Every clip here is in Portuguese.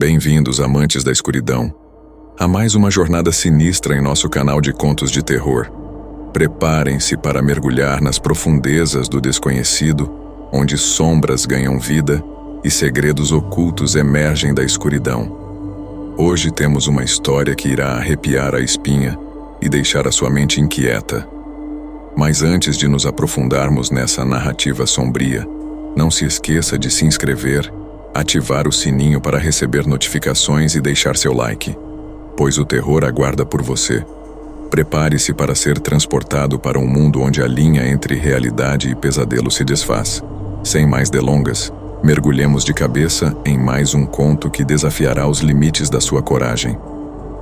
Bem-vindos, amantes da escuridão, a mais uma jornada sinistra em nosso canal de contos de terror. Preparem-se para mergulhar nas profundezas do desconhecido, onde sombras ganham vida e segredos ocultos emergem da escuridão. Hoje temos uma história que irá arrepiar a espinha e deixar a sua mente inquieta. Mas antes de nos aprofundarmos nessa narrativa sombria, não se esqueça de se inscrever, ativar o sininho para receber notificações e deixar seu like, pois o terror aguarda por você. Prepare-se para ser transportado para um mundo onde a linha entre realidade e pesadelo se desfaz. Sem mais delongas, mergulhemos de cabeça em mais um conto que desafiará os limites da sua coragem.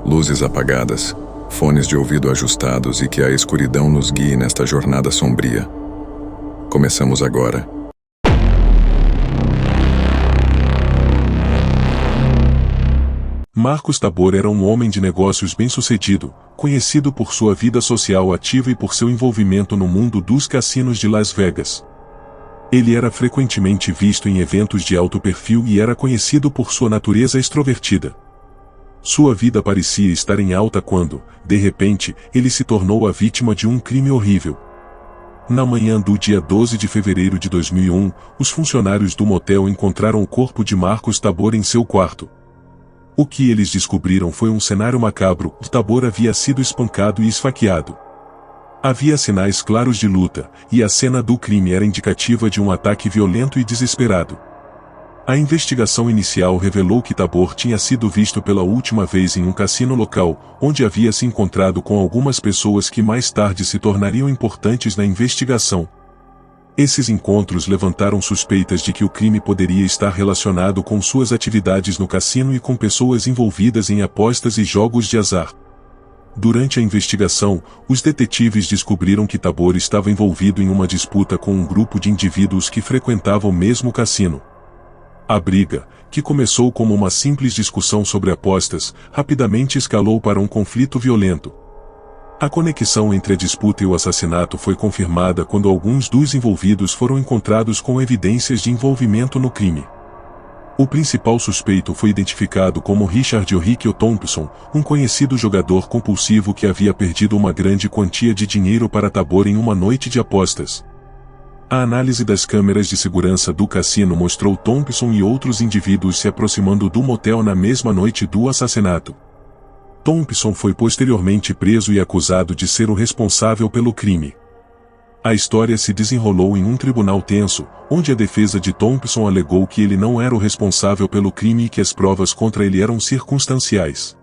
Luzes apagadas, fones de ouvido ajustados e que a escuridão nos guie nesta jornada sombria. Começamos agora. Marcos Tabor era um homem de negócios bem-sucedido, conhecido por sua vida social ativa e por seu envolvimento no mundo dos cassinos de Las Vegas. Ele era frequentemente visto em eventos de alto perfil e era conhecido por sua natureza extrovertida. Sua vida parecia estar em alta quando, de repente, ele se tornou a vítima de um crime horrível. Na manhã do dia 12 de fevereiro de 2001, os funcionários do motel encontraram o corpo de Marcos Tabor em seu quarto. O que eles descobriram foi um cenário macabro. Tabor havia sido espancado e esfaqueado. Havia sinais claros de luta, e a cena do crime era indicativa de um ataque violento e desesperado. A investigação inicial revelou que Tabor tinha sido visto pela última vez em um cassino local, onde havia se encontrado com algumas pessoas que mais tarde se tornariam importantes na investigação. Esses encontros levantaram suspeitas de que o crime poderia estar relacionado com suas atividades no cassino e com pessoas envolvidas em apostas e jogos de azar. Durante a investigação, os detetives descobriram que Tabor estava envolvido em uma disputa com um grupo de indivíduos que frequentavam o mesmo cassino. A briga, que começou como uma simples discussão sobre apostas, rapidamente escalou para um conflito violento. A conexão entre a disputa e o assassinato foi confirmada quando alguns dos envolvidos foram encontrados com evidências de envolvimento no crime. O principal suspeito foi identificado como Richard O'Rickey Thompson, um conhecido jogador compulsivo que havia perdido uma grande quantia de dinheiro para Tabor em uma noite de apostas. A análise das câmeras de segurança do cassino mostrou Thompson e outros indivíduos se aproximando do motel na mesma noite do assassinato. Thompson foi posteriormente preso e acusado de ser o responsável pelo crime. A história se desenrolou em um tribunal tenso, onde a defesa de Thompson alegou que ele não era o responsável pelo crime e que as provas contra ele eram circunstanciais.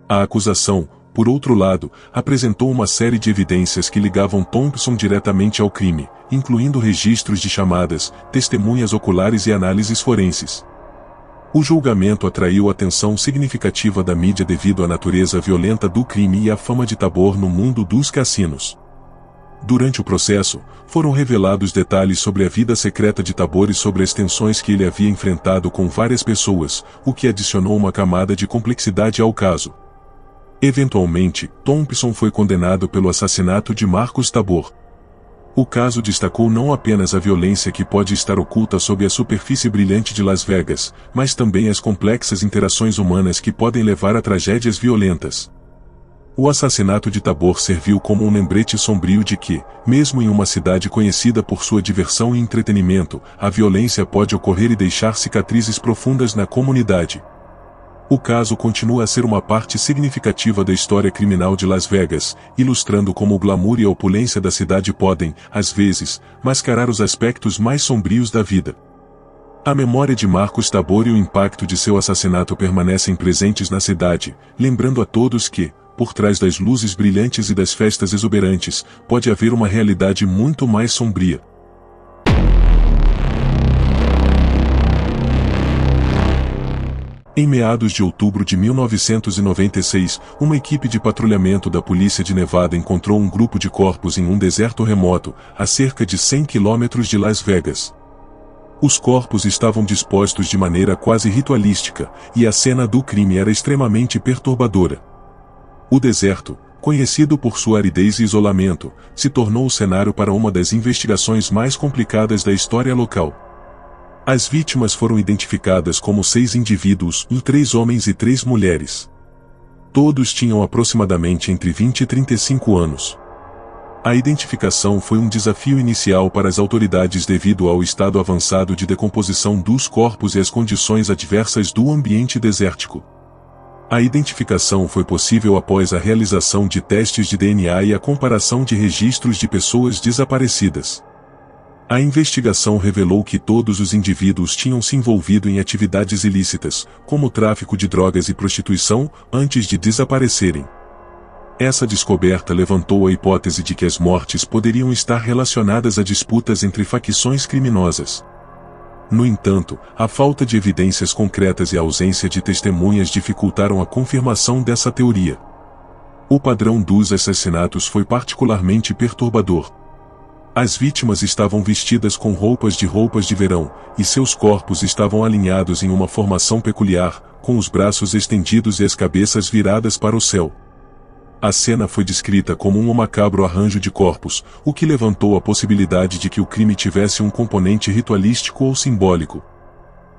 A acusação, por outro lado, apresentou uma série de evidências que ligavam Thompson diretamente ao crime, incluindo registros de chamadas, testemunhas oculares e análises forenses. O julgamento atraiu atenção significativa da mídia devido à natureza violenta do crime e à fama de Tabor no mundo dos cassinos. Durante o processo, foram revelados detalhes sobre a vida secreta de Tabor e sobre as tensões que ele havia enfrentado com várias pessoas, o que adicionou uma camada de complexidade ao caso. Eventualmente, Thompson foi condenado pelo assassinato de Marcos Tabor. O caso destacou não apenas a violência que pode estar oculta sob a superfície brilhante de Las Vegas, mas também as complexas interações humanas que podem levar a tragédias violentas. O assassinato de Tabor serviu como um lembrete sombrio de que, mesmo em uma cidade conhecida por sua diversão e entretenimento, a violência pode ocorrer e deixar cicatrizes profundas na comunidade. O caso continua a ser uma parte significativa da história criminal de Las Vegas, ilustrando como o glamour e a opulência da cidade podem, às vezes, mascarar os aspectos mais sombrios da vida. A memória de Marcos Tabor e o impacto de seu assassinato permanecem presentes na cidade, lembrando a todos que, por trás das luzes brilhantes e das festas exuberantes, pode haver uma realidade muito mais sombria. Em meados de outubro de 1996, uma equipe de patrulhamento da Polícia de Nevada encontrou um grupo de corpos em um deserto remoto, a cerca de 100 quilômetros de Las Vegas. Os corpos estavam dispostos de maneira quase ritualística, e a cena do crime era extremamente perturbadora. O deserto, conhecido por sua aridez e isolamento, se tornou o cenário para uma das investigações mais complicadas da história local. As vítimas foram identificadas como 6 indivíduos, 3 homens e 3 mulheres. Todos tinham aproximadamente entre 20 e 35 anos. A identificação foi um desafio inicial para as autoridades devido ao estado avançado de decomposição dos corpos e as condições adversas do ambiente desértico. A identificação foi possível após a realização de testes de DNA e a comparação de registros de pessoas desaparecidas. A investigação revelou que todos os indivíduos tinham se envolvido em atividades ilícitas, como tráfico de drogas e prostituição, antes de desaparecerem. Essa descoberta levantou a hipótese de que as mortes poderiam estar relacionadas a disputas entre facções criminosas. No entanto, a falta de evidências concretas e a ausência de testemunhas dificultaram a confirmação dessa teoria. O padrão dos assassinatos foi particularmente perturbador. As vítimas estavam vestidas com roupas de verão, e seus corpos estavam alinhados em uma formação peculiar, com os braços estendidos e as cabeças viradas para o céu. A cena foi descrita como um macabro arranjo de corpos, o que levantou a possibilidade de que o crime tivesse um componente ritualístico ou simbólico.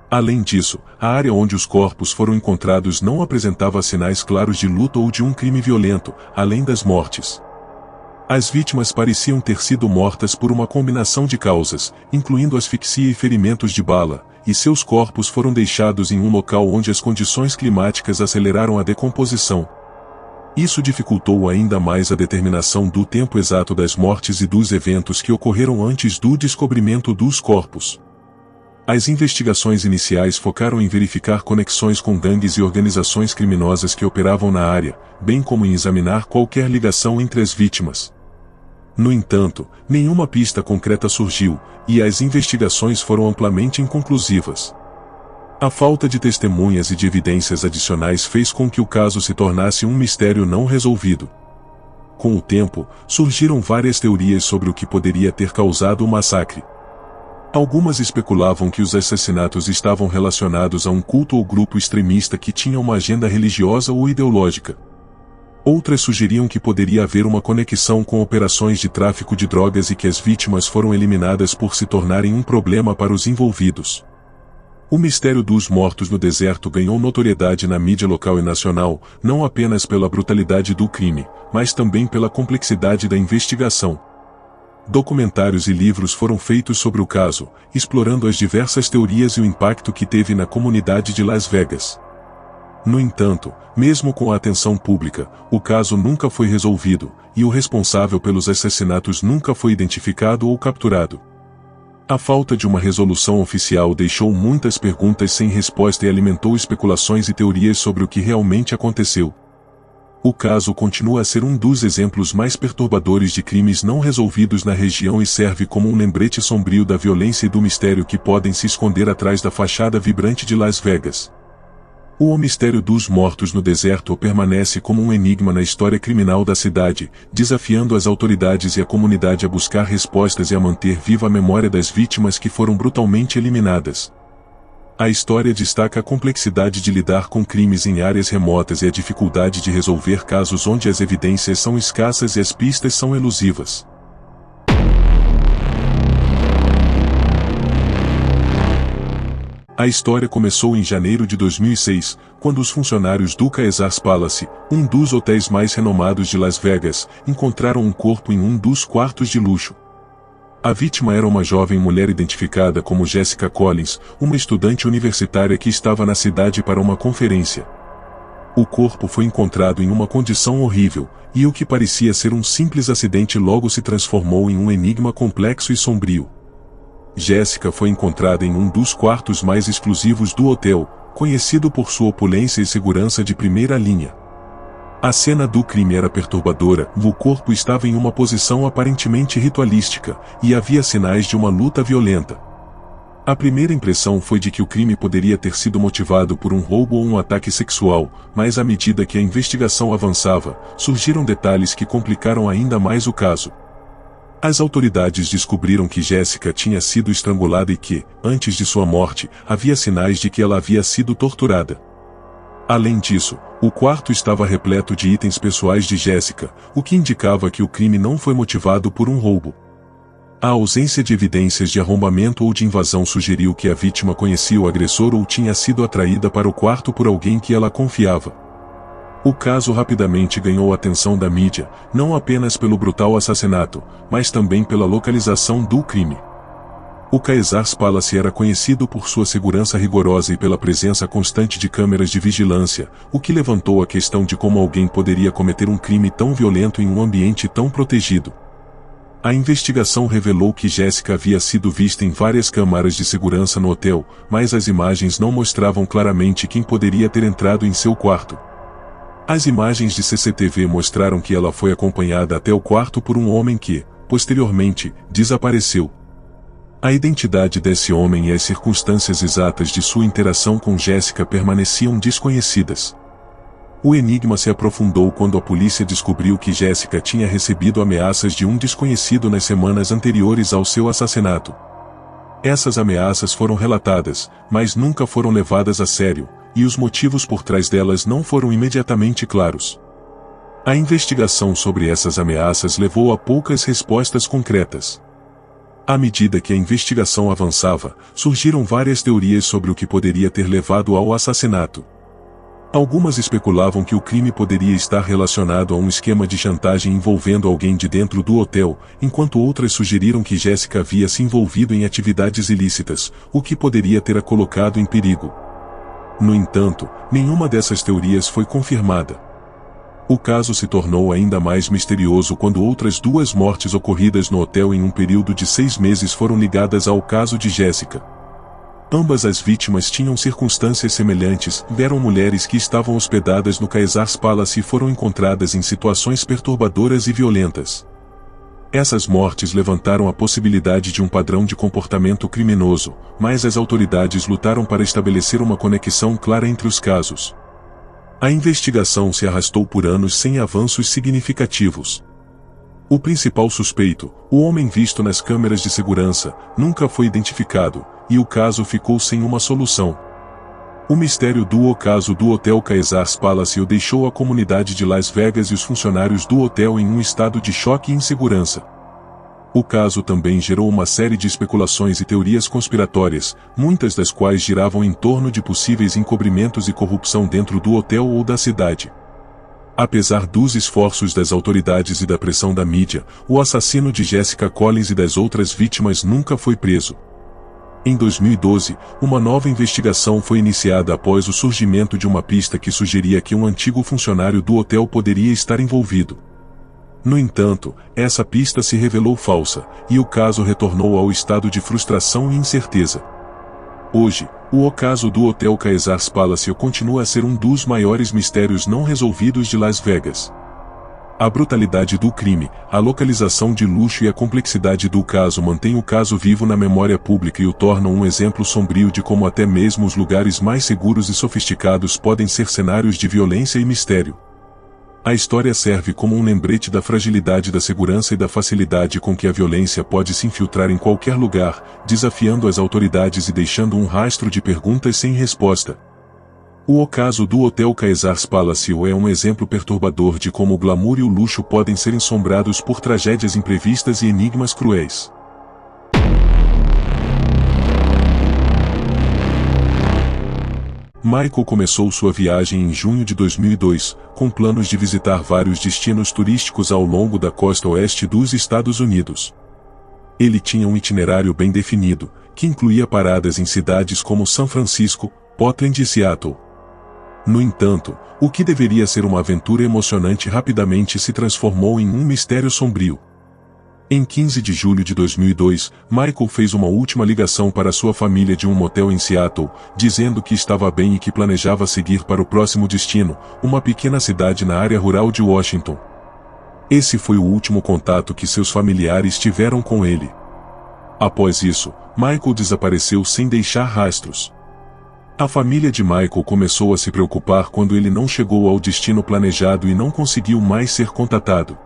Além disso, a área onde os corpos foram encontrados não apresentava sinais claros de luta ou de um crime violento, além das mortes. As vítimas pareciam ter sido mortas por uma combinação de causas, incluindo asfixia e ferimentos de bala, e seus corpos foram deixados em um local onde as condições climáticas aceleraram a decomposição. Isso dificultou ainda mais a determinação do tempo exato das mortes e dos eventos que ocorreram antes do descobrimento dos corpos. As investigações iniciais focaram em verificar conexões com gangues e organizações criminosas que operavam na área, bem como em examinar qualquer ligação entre as vítimas. No entanto, nenhuma pista concreta surgiu, e as investigações foram amplamente inconclusivas. A falta de testemunhas e de evidências adicionais fez com que o caso se tornasse um mistério não resolvido. Com o tempo, surgiram várias teorias sobre o que poderia ter causado o massacre. Algumas especulavam que os assassinatos estavam relacionados a um culto ou grupo extremista que tinha uma agenda religiosa ou ideológica. Outras sugeriam que poderia haver uma conexão com operações de tráfico de drogas e que as vítimas foram eliminadas por se tornarem um problema para os envolvidos. O mistério dos mortos no deserto ganhou notoriedade na mídia local e nacional, não apenas pela brutalidade do crime, mas também pela complexidade da investigação. Documentários e livros foram feitos sobre o caso, explorando as diversas teorias e o impacto que teve na comunidade de Las Vegas. No entanto, mesmo com a atenção pública, o caso nunca foi resolvido, e o responsável pelos assassinatos nunca foi identificado ou capturado. A falta de uma resolução oficial deixou muitas perguntas sem resposta e alimentou especulações e teorias sobre o que realmente aconteceu. O caso continua a ser um dos exemplos mais perturbadores de crimes não resolvidos na região e serve como um lembrete sombrio da violência e do mistério que podem se esconder atrás da fachada vibrante de Las Vegas. O mistério dos mortos no deserto permanece como um enigma na história criminal da cidade, desafiando as autoridades e a comunidade a buscar respostas e a manter viva a memória das vítimas que foram brutalmente eliminadas. A história destaca a complexidade de lidar com crimes em áreas remotas e a dificuldade de resolver casos onde as evidências são escassas e as pistas são elusivas. A história começou em janeiro de 2006, quando os funcionários do Caesars Palace, um dos hotéis mais renomados de Las Vegas, encontraram um corpo em um dos quartos de luxo. A vítima era uma jovem mulher identificada como Jessica Collins, uma estudante universitária que estava na cidade para uma conferência. O corpo foi encontrado em uma condição horrível, e o que parecia ser um simples acidente logo se transformou em um enigma complexo e sombrio. Jessica foi encontrada em um dos quartos mais exclusivos do hotel, conhecido por sua opulência e segurança de primeira linha. A cena do crime era perturbadora, o corpo estava em uma posição aparentemente ritualística, e havia sinais de uma luta violenta. A primeira impressão foi de que o crime poderia ter sido motivado por um roubo ou um ataque sexual, mas à medida que a investigação avançava, surgiram detalhes que complicaram ainda mais o caso. As autoridades descobriram que Jessica tinha sido estrangulada e que, antes de sua morte, havia sinais de que ela havia sido torturada. Além disso, o quarto estava repleto de itens pessoais de Jessica, o que indicava que o crime não foi motivado por um roubo. A ausência de evidências de arrombamento ou de invasão sugeriu que a vítima conhecia o agressor ou tinha sido atraída para o quarto por alguém que ela confiava. O caso rapidamente ganhou a atenção da mídia, não apenas pelo brutal assassinato, mas também pela localização do crime. O Caesars Palace era conhecido por sua segurança rigorosa e pela presença constante de câmeras de vigilância, o que levantou a questão de como alguém poderia cometer um crime tão violento em um ambiente tão protegido. A investigação revelou que Jessica havia sido vista em várias câmaras de segurança no hotel, mas as imagens não mostravam claramente quem poderia ter entrado em seu quarto. As imagens de CCTV mostraram que ela foi acompanhada até o quarto por um homem que, posteriormente, desapareceu. A identidade desse homem e as circunstâncias exatas de sua interação com Jessica permaneciam desconhecidas. O enigma se aprofundou quando a polícia descobriu que Jessica tinha recebido ameaças de um desconhecido nas semanas anteriores ao seu assassinato. Essas ameaças foram relatadas, mas nunca foram levadas a sério, e os motivos por trás delas não foram imediatamente claros. A investigação sobre essas ameaças levou a poucas respostas concretas. À medida que a investigação avançava, surgiram várias teorias sobre o que poderia ter levado ao assassinato. Algumas especulavam que o crime poderia estar relacionado a um esquema de chantagem envolvendo alguém de dentro do hotel, enquanto outras sugeriram que Jessica havia se envolvido em atividades ilícitas, o que poderia ter a colocado em perigo. No entanto, nenhuma dessas teorias foi confirmada. O caso se tornou ainda mais misterioso quando outras 2 mortes ocorridas no hotel em um período de 6 meses foram ligadas ao caso de Jessica. Ambas as vítimas tinham circunstâncias semelhantes, eram mulheres que estavam hospedadas no Caesars Palace e foram encontradas em situações perturbadoras e violentas. Essas mortes levantaram a possibilidade de um padrão de comportamento criminoso, mas as autoridades lutaram para estabelecer uma conexão clara entre os casos. A investigação se arrastou por anos sem avanços significativos. O principal suspeito, o homem visto nas câmeras de segurança, nunca foi identificado, e o caso ficou sem uma solução. O mistério do caso do Hotel Caesars Palace deixou a comunidade de Las Vegas e os funcionários do hotel em um estado de choque e insegurança. O caso também gerou uma série de especulações e teorias conspiratórias, muitas das quais giravam em torno de possíveis encobrimentos e corrupção dentro do hotel ou da cidade. Apesar dos esforços das autoridades e da pressão da mídia, o assassino de Jessica Collins e das outras vítimas nunca foi preso. Em 2012, uma nova investigação foi iniciada após o surgimento de uma pista que sugeria que um antigo funcionário do hotel poderia estar envolvido. No entanto, essa pista se revelou falsa, e o caso retornou ao estado de frustração e incerteza. Hoje, o caso do Hotel Caesars Palace continua a ser um dos maiores mistérios não resolvidos de Las Vegas. A brutalidade do crime, a localização de luxo e a complexidade do caso mantêm o caso vivo na memória pública e o tornam um exemplo sombrio de como até mesmo os lugares mais seguros e sofisticados podem ser cenários de violência e mistério. A história serve como um lembrete da fragilidade da segurança e da facilidade com que a violência pode se infiltrar em qualquer lugar, desafiando as autoridades e deixando um rastro de perguntas sem resposta. O caso do Hotel Caesars Palace é um exemplo perturbador de como o glamour e o luxo podem ser ensombrados por tragédias imprevistas e enigmas cruéis. Michael começou sua viagem em junho de 2002, com planos de visitar vários destinos turísticos ao longo da costa oeste dos Estados Unidos. Ele tinha um itinerário bem definido, que incluía paradas em cidades como São Francisco, Portland e Seattle. No entanto, o que deveria ser uma aventura emocionante rapidamente se transformou em um mistério sombrio. Em 15 de julho de 2002, Michael fez uma última ligação para sua família de um motel em Seattle, dizendo que estava bem e que planejava seguir para o próximo destino, uma pequena cidade na área rural de Washington. Esse foi o último contato que seus familiares tiveram com ele. Após isso, Michael desapareceu sem deixar rastros. A família de Michael começou a se preocupar quando ele não chegou ao destino planejado e não conseguiu mais ser contatado.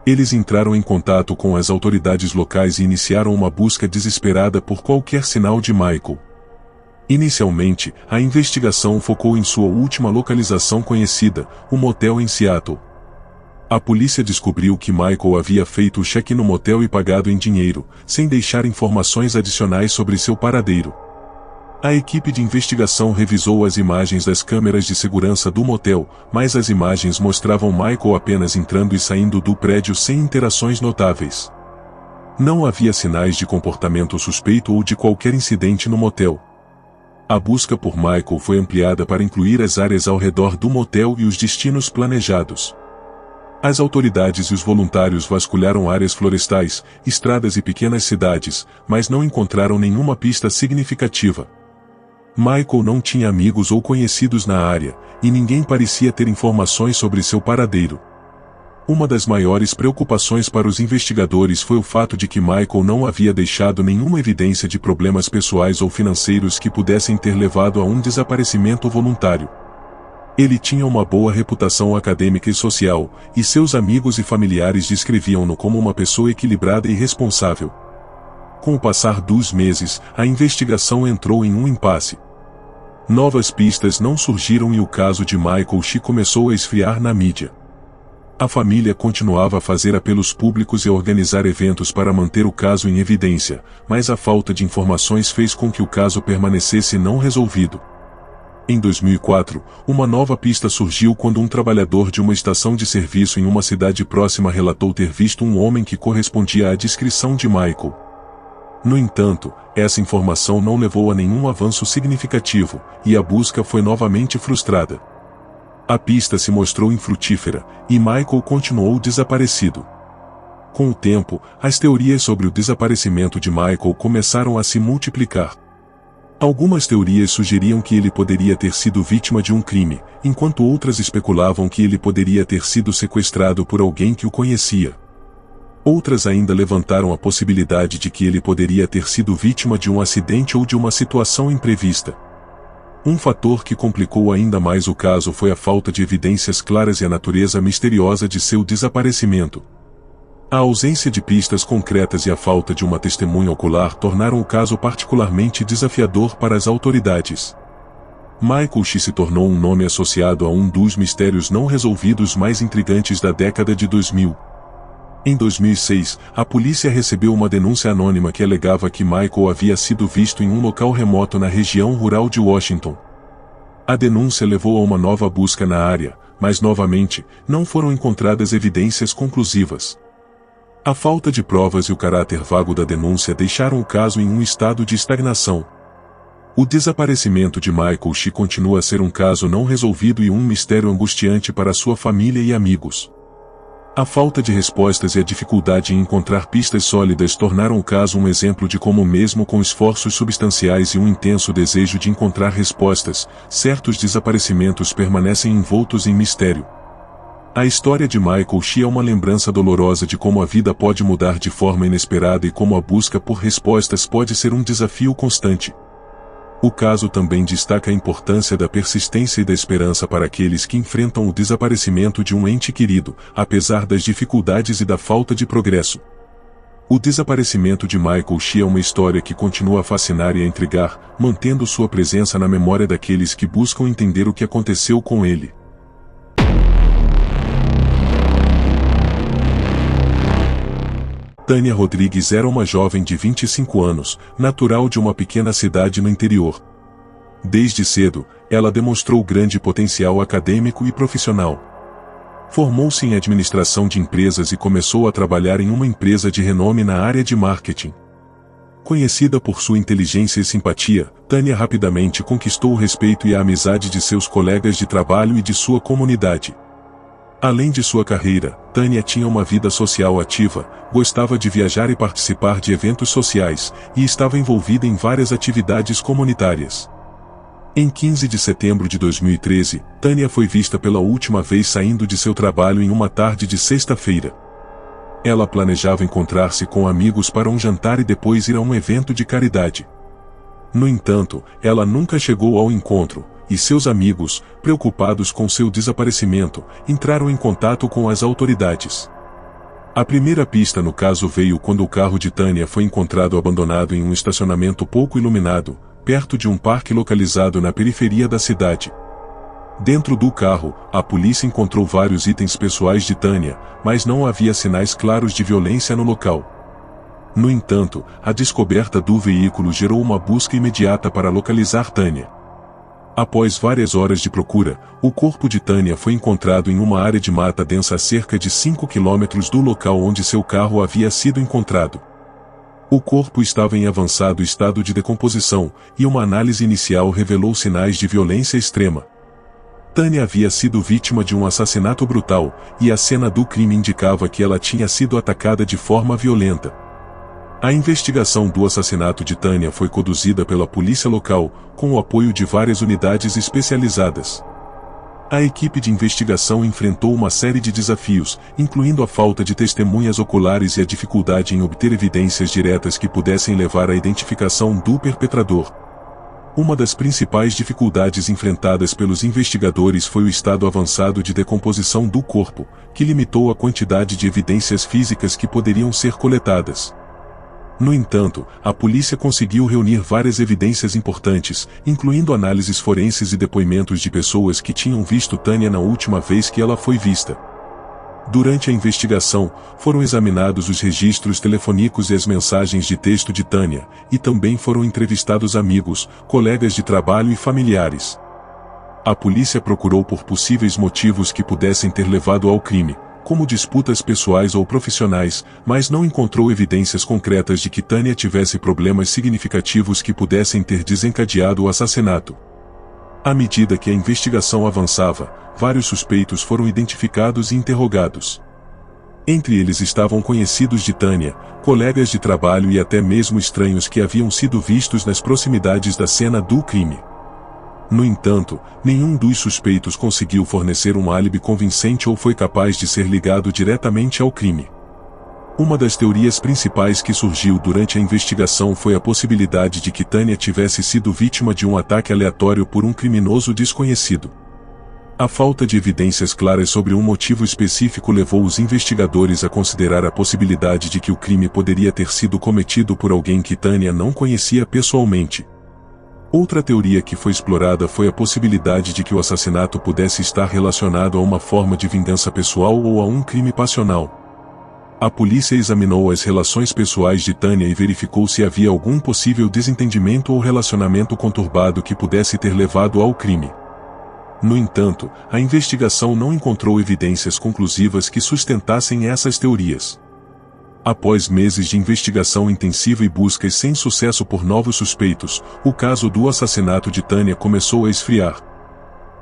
Eles entraram em contato com as autoridades locais e iniciaram uma busca desesperada por qualquer sinal de Michael. Inicialmente, a investigação focou em sua última localização conhecida, um motel em Seattle. A polícia descobriu que Michael havia feito o check-in no motel e pagado em dinheiro, sem deixar informações adicionais sobre seu paradeiro. A equipe de investigação revisou as imagens das câmeras de segurança do motel, mas as imagens mostravam Michael apenas entrando e saindo do prédio sem interações notáveis. Não havia sinais de comportamento suspeito ou de qualquer incidente no motel. A busca por Michael foi ampliada para incluir as áreas ao redor do motel e os destinos planejados. As autoridades e os voluntários vasculharam áreas florestais, estradas e pequenas cidades, mas não encontraram nenhuma pista significativa. Michael não tinha amigos ou conhecidos na área, e ninguém parecia ter informações sobre seu paradeiro. Uma das maiores preocupações para os investigadores foi o fato de que Michael não havia deixado nenhuma evidência de problemas pessoais ou financeiros que pudessem ter levado a um desaparecimento voluntário. Ele tinha uma boa reputação acadêmica e social, e seus amigos e familiares descreviam-no como uma pessoa equilibrada e responsável. Com o passar dos meses, a investigação entrou em um impasse. Novas pistas não surgiram e o caso de Michael Shi começou a esfriar na mídia. A família continuava a fazer apelos públicos e a organizar eventos para manter o caso em evidência, mas a falta de informações fez com que o caso permanecesse não resolvido. Em 2004, uma nova pista surgiu quando um trabalhador de uma estação de serviço em uma cidade próxima relatou ter visto um homem que correspondia à descrição de Michael. No entanto, essa informação não levou a nenhum avanço significativo, e a busca foi novamente frustrada. A pista se mostrou infrutífera, e Michael continuou desaparecido. Com o tempo, as teorias sobre o desaparecimento de Michael começaram a se multiplicar. Algumas teorias sugeriam que ele poderia ter sido vítima de um crime, enquanto outras especulavam que ele poderia ter sido sequestrado por alguém que o conhecia. Outras ainda levantaram a possibilidade de que ele poderia ter sido vítima de um acidente ou de uma situação imprevista. Um fator que complicou ainda mais o caso foi a falta de evidências claras e a natureza misteriosa de seu desaparecimento. A ausência de pistas concretas e a falta de uma testemunha ocular tornaram o caso particularmente desafiador para as autoridades. Michael Shi se tornou um nome associado a um dos mistérios não resolvidos mais intrigantes da década de 2000. Em 2006, a polícia recebeu uma denúncia anônima que alegava que Michael havia sido visto em um local remoto na região rural de Washington. A denúncia levou a uma nova busca na área, mas novamente, não foram encontradas evidências conclusivas. A falta de provas e o caráter vago da denúncia deixaram o caso em um estado de estagnação. O desaparecimento de Michael Shi continua a ser um caso não resolvido e um mistério angustiante para sua família e amigos. A falta de respostas e a dificuldade em encontrar pistas sólidas tornaram o caso um exemplo de como, mesmo com esforços substanciais e um intenso desejo de encontrar respostas, certos desaparecimentos permanecem envoltos em mistério. A história de Michael Shi é uma lembrança dolorosa de como a vida pode mudar de forma inesperada e como a busca por respostas pode ser um desafio constante. O caso também destaca a importância da persistência e da esperança para aqueles que enfrentam o desaparecimento de um ente querido, apesar das dificuldades e da falta de progresso. O desaparecimento de Michael Shi é uma história que continua a fascinar e a intrigar, mantendo sua presença na memória daqueles que buscam entender o que aconteceu com ele. Tânia Rodrigues era uma jovem de 25 anos, natural de uma pequena cidade no interior. Desde cedo, ela demonstrou grande potencial acadêmico e profissional. Formou-se em administração de empresas e começou a trabalhar em uma empresa de renome na área de marketing. Conhecida por sua inteligência e simpatia, Tânia rapidamente conquistou o respeito e a amizade de seus colegas de trabalho e de sua comunidade. Além de sua carreira, Tânia tinha uma vida social ativa, gostava de viajar e participar de eventos sociais, e estava envolvida em várias atividades comunitárias. Em 15 de setembro de 2013, Tânia foi vista pela última vez saindo de seu trabalho em uma tarde de sexta-feira. Ela planejava encontrar-se com amigos para um jantar e depois ir a um evento de caridade. No entanto, ela nunca chegou ao encontro, e seus amigos, preocupados com seu desaparecimento, entraram em contato com as autoridades. A primeira pista no caso veio quando o carro de Tânia foi encontrado abandonado em um estacionamento pouco iluminado, perto de um parque localizado na periferia da cidade. Dentro do carro, a polícia encontrou vários itens pessoais de Tânia, mas não havia sinais claros de violência no local. No entanto, a descoberta do veículo gerou uma busca imediata para localizar Tânia. Após várias horas de procura, o corpo de Tânia foi encontrado em uma área de mata densa a cerca de 5 quilômetros do local onde seu carro havia sido encontrado. O corpo estava em avançado estado de decomposição, e uma análise inicial revelou sinais de violência extrema. Tânia havia sido vítima de um assassinato brutal, e a cena do crime indicava que ela tinha sido atacada de forma violenta. A investigação do assassinato de Tânia foi conduzida pela polícia local, com o apoio de várias unidades especializadas. A equipe de investigação enfrentou uma série de desafios, incluindo a falta de testemunhas oculares e a dificuldade em obter evidências diretas que pudessem levar à identificação do perpetrador. Uma das principais dificuldades enfrentadas pelos investigadores foi o estado avançado de decomposição do corpo, que limitou a quantidade de evidências físicas que poderiam ser coletadas. No entanto, a polícia conseguiu reunir várias evidências importantes, incluindo análises forenses e depoimentos de pessoas que tinham visto Tânia na última vez que ela foi vista. Durante a investigação, foram examinados os registros telefônicos e as mensagens de texto de Tânia, e também foram entrevistados amigos, colegas de trabalho e familiares. A polícia procurou por possíveis motivos que pudessem ter levado ao crime, como disputas pessoais ou profissionais, mas não encontrou evidências concretas de que Tânia tivesse problemas significativos que pudessem ter desencadeado o assassinato. À medida que a investigação avançava, vários suspeitos foram identificados e interrogados. Entre eles estavam conhecidos de Tânia, colegas de trabalho e até mesmo estranhos que haviam sido vistos nas proximidades da cena do crime. No entanto, nenhum dos suspeitos conseguiu fornecer um álibi convincente ou foi capaz de ser ligado diretamente ao crime. Uma das teorias principais que surgiu durante a investigação foi a possibilidade de que Tânia tivesse sido vítima de um ataque aleatório por um criminoso desconhecido. A falta de evidências claras sobre um motivo específico levou os investigadores a considerar a possibilidade de que o crime poderia ter sido cometido por alguém que Tânia não conhecia pessoalmente. Outra teoria que foi explorada foi a possibilidade de que o assassinato pudesse estar relacionado a uma forma de vingança pessoal ou a um crime passional. A polícia examinou as relações pessoais de Tânia e verificou se havia algum possível desentendimento ou relacionamento conturbado que pudesse ter levado ao crime. No entanto, a investigação não encontrou evidências conclusivas que sustentassem essas teorias. Após meses de investigação intensiva e buscas sem sucesso por novos suspeitos, o caso do assassinato de Tânia começou a esfriar.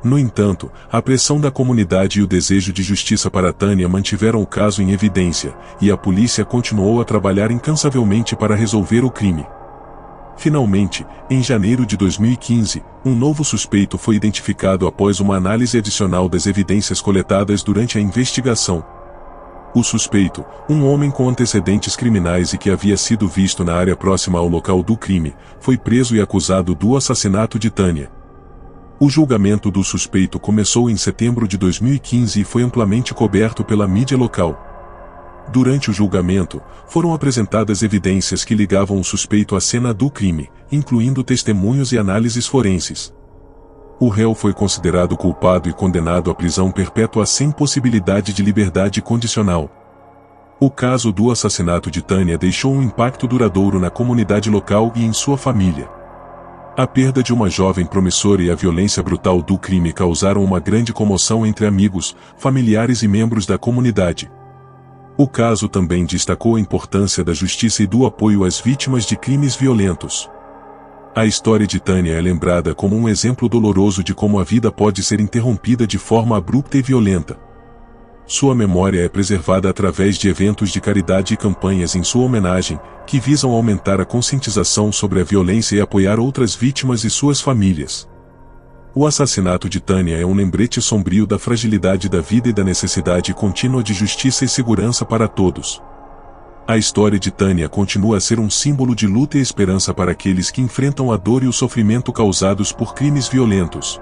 No entanto, a pressão da comunidade e o desejo de justiça para Tânia mantiveram o caso em evidência, e a polícia continuou a trabalhar incansavelmente para resolver o crime. Finalmente, em janeiro de 2015, um novo suspeito foi identificado após uma análise adicional das evidências coletadas durante a investigação. O suspeito, um homem com antecedentes criminais e que havia sido visto na área próxima ao local do crime, foi preso e acusado do assassinato de Tânia. O julgamento do suspeito começou em setembro de 2015 e foi amplamente coberto pela mídia local. Durante o julgamento, foram apresentadas evidências que ligavam o suspeito à cena do crime, incluindo testemunhos e análises forenses. O réu foi considerado culpado e condenado à prisão perpétua sem possibilidade de liberdade condicional. O caso do assassinato de Tânia deixou um impacto duradouro na comunidade local e em sua família. A perda de uma jovem promissora e a violência brutal do crime causaram uma grande comoção entre amigos, familiares e membros da comunidade. O caso também destacou a importância da justiça e do apoio às vítimas de crimes violentos. A história de Tânia é lembrada como um exemplo doloroso de como a vida pode ser interrompida de forma abrupta e violenta. Sua memória é preservada através de eventos de caridade e campanhas em sua homenagem, que visam aumentar a conscientização sobre a violência e apoiar outras vítimas e suas famílias. O assassinato de Tânia é um lembrete sombrio da fragilidade da vida e da necessidade contínua de justiça e segurança para todos. A história de Tânia continua a ser um símbolo de luta e esperança para aqueles que enfrentam a dor e o sofrimento causados por crimes violentos.